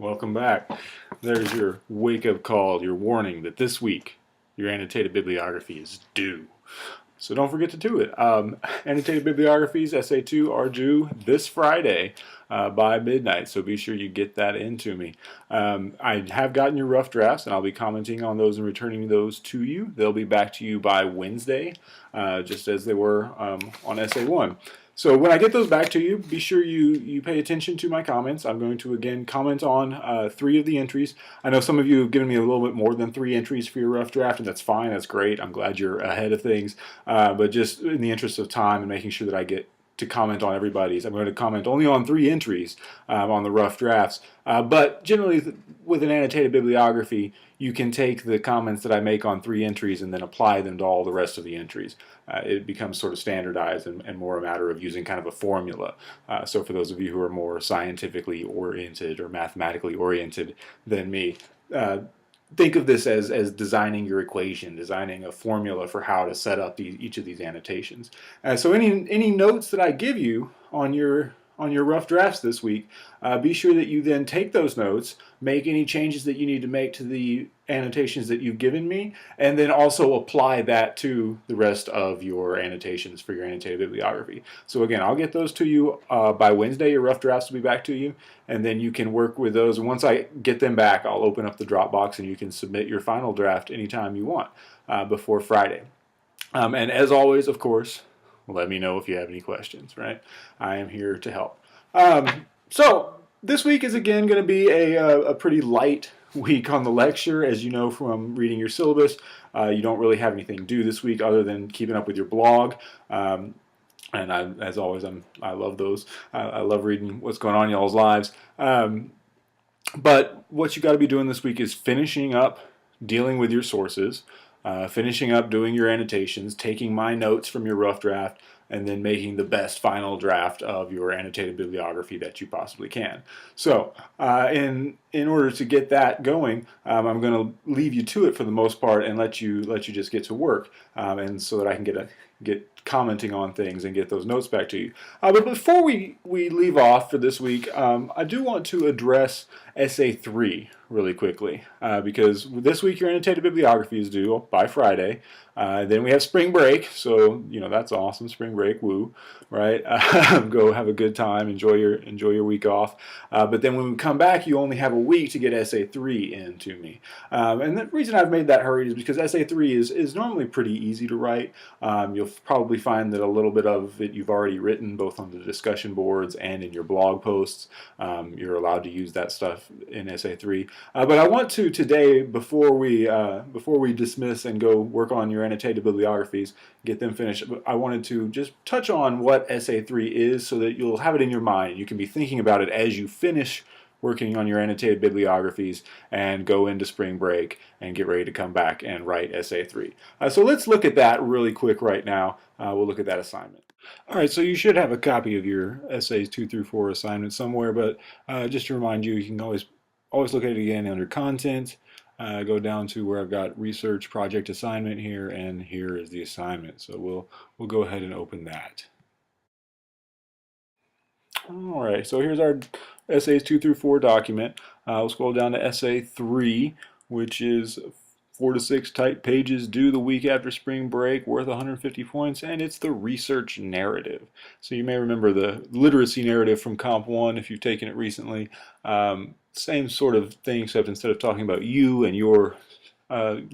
Welcome back. There's your wake-up call, your warning that this week your annotated bibliography is due. So don't forget to do it. Annotated bibliographies, Essay 2, are due this Friday by midnight, so be sure you get that into me. I have gotten your rough drafts, and I'll be commenting on those and returning those to you. They'll be back to you by Wednesday, just as they were on Essay 1. So when I get those back to you, be sure you pay attention to my comments. I'm going to again comment on 3 of the entries. I know some of you have given me a little bit more than 3 entries for your rough draft, and that's fine. That's great. I'm glad you're ahead of things. But just in the interest of time and making sure that I get to comment on everybody's, I'm going to comment only on 3 entries on the rough drafts. But generally, with an annotated bibliography, you can take the comments that I make on 3 entries and then apply them to all the rest of the entries. It becomes sort of standardized and more a matter of using kind of a formula. So for those of you who are more scientifically oriented or mathematically oriented than me, think of this as designing your equation, designing a formula for how to set up each of these annotations. So any notes that I give you on your rough drafts this week, be sure that you then take those notes, make any changes that you need to make to the annotations that you've given me, and then also apply that to the rest of your annotations for your annotated bibliography. So again, I'll get those to you by Wednesday. Your rough drafts will be back to you, and then you can work with those. And once I get them back, I'll open up the Dropbox and you can submit your final draft anytime you want before Friday. And as always, of course, let me know if you have any questions, right? I am here to help. So this week is again going to be a pretty light week on the lecture. As you know from reading your syllabus, you don't really have anything due this week other than keeping up with your blog. And as always, I love those. I love reading what's going on in y'all's lives. But what you got to be doing this week is finishing up dealing with your sources, finishing up doing your annotations, taking my notes from your rough draft, and then making the best final draft of your annotated bibliography that you possibly can. So in order to get that going, I'm going to leave you to it for the most part and let you just get to work, and so that I can get commenting on things and get those notes back to you. But before we leave off for this week, I do want to address Essay 3 really quickly, because this week your annotated bibliography is due by Friday. Then we have spring break, so that's awesome. Spring break, woo, right? Go have a good time, enjoy your week off. But then when we come back, you only have a week to get Essay 3 into me. And the reason I've made that hurried is because Essay 3 is normally pretty easy to write. You'll probably find that a little bit of it you've already written, both on the discussion boards and in your blog posts. You're allowed to use that stuff in Essay 3. But I want to today, before we dismiss and go work on your annotated bibliographies, get them finished, I wanted to just touch on what Essay 3 is so that you'll have it in your mind. You can be thinking about it as you finish working on your annotated bibliographies and go into spring break and get ready to come back and write Essay 3. So let's look at that really quick right now. We'll look at that assignment. All right, so you should have a copy of your Essays 2 through 4 assignment somewhere, but just to remind you, you can always look at it again under Content. Go down to where I've got Research Project Assignment here, and here is the assignment. So we'll go ahead and open that. All right, so here's our Essays 2 through 4 document. We'll scroll down to Essay 3, which is 4 to 6 type pages due the week after spring break, worth 150 points, and it's the research narrative. So you may remember the literacy narrative from Comp 1 if you've taken it recently. Same sort of thing, except instead of talking about you and your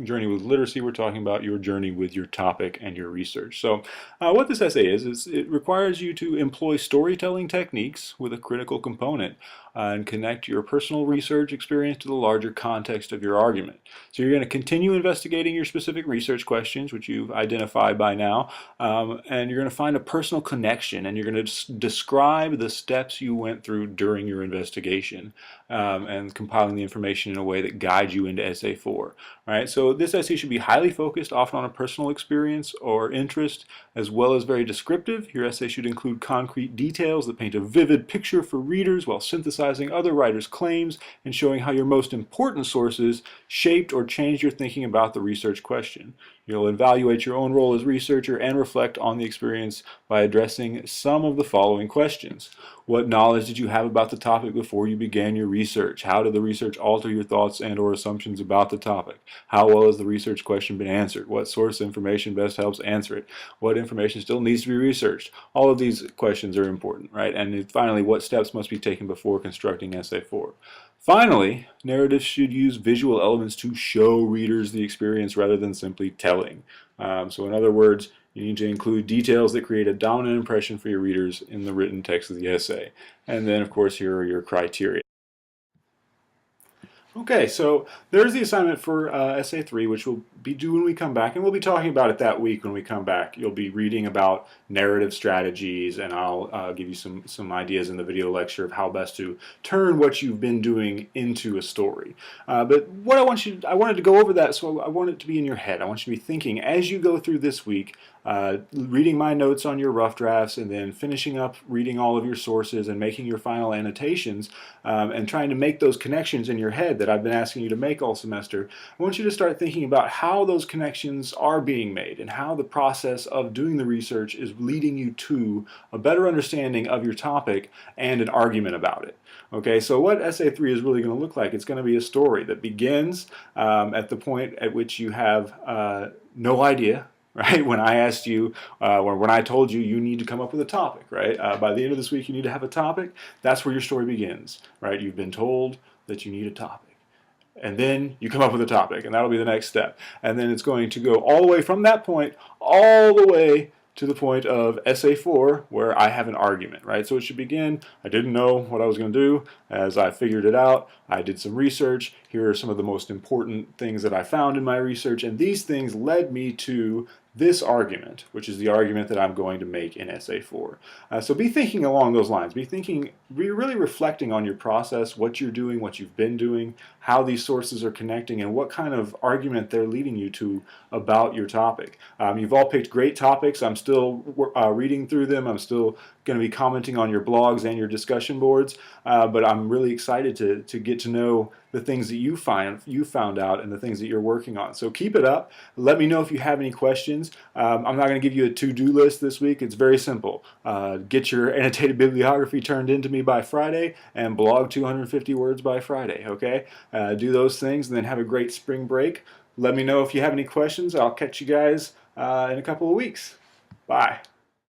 journey with literacy, we're talking about your journey with your topic and your research. So what this essay is it requires you to employ storytelling techniques with a critical component and connect your personal research experience to the larger context of your argument. So you're going to continue investigating your specific research questions, which you've identified by now, and you're going to find a personal connection, and you're going to describe the steps you went through during your investigation, and compiling the information in a way that guides you into Essay 4. All right, so this essay should be highly focused, often on a personal experience or interest, as well as very descriptive. Your essay should include concrete details that paint a vivid picture for readers while synthesizing other writers' claims and showing how your most important sources shaped or changed your thinking about the research question. You'll evaluate your own role as researcher and reflect on the experience by addressing some of the following questions. What knowledge did you have about the topic before you began your research? How did the research alter your thoughts and or assumptions about the topic? How well has the research question been answered? What source of information best helps answer it? What information still needs to be researched? All of these questions are important, right? And finally, what steps must be taken before constructing Essay 4? Finally, narratives should use visual elements to show readers the experience rather than simply telling. So in other words, you need to include details that create a dominant impression for your readers in the written text of the essay. And then, of course, here are your criteria. Okay, so there's the assignment for Essay 3, which we'll be due when we come back, and we'll be talking about it that week when we come back. You'll be reading about narrative strategies, and I'll give you some ideas in the video lecture of how best to turn what you've been doing into a story. But what I wanted to go over that, so I want it to be in your head. I want you to be thinking as you go through this week, reading my notes on your rough drafts, and then finishing up reading all of your sources and making your final annotations, and trying to make those connections in your head that I've been asking you to make all semester. I want you to start thinking about how those connections are being made and how the process of doing the research is leading you to a better understanding of your topic and an argument about it. Okay, so what Essay 3 is really going to look like, it's going to be a story that begins at the point at which you have no idea, right? When I asked you, or when I told you, you need to come up with a topic, right? By the end of this week, you need to have a topic. That's where your story begins, right? You've been told that you need a topic. And then you come up with a topic, and that'll be the next step. And then it's going to go all the way from that point, all the way to the point of Essay 4, where I have an argument, right? So it should begin, I didn't know what I was going to do. As I figured it out, I did some research. Here are some of the most important things that I found in my research, and these things led me to this argument, which is the argument that I'm going to make in Essay 4. So be thinking along those lines. Be really reflecting on your process, what you're doing, what you've been doing, how these sources are connecting, and what kind of argument they're leading you to about your topic. You've all picked great topics. I'm still reading through them. I'm still going to be commenting on your blogs and your discussion boards, but I'm really excited to get to know the things that you found out and the things that you're working on. So keep it up. Let me know if you have any questions. I'm not going to give you a to-do list this week. It's very simple. Get your annotated bibliography turned into me by Friday and blog 250 words by Friday, okay? Do those things and then have a great spring break. Let me know if you have any questions. I'll catch you guys in a couple of weeks. Bye.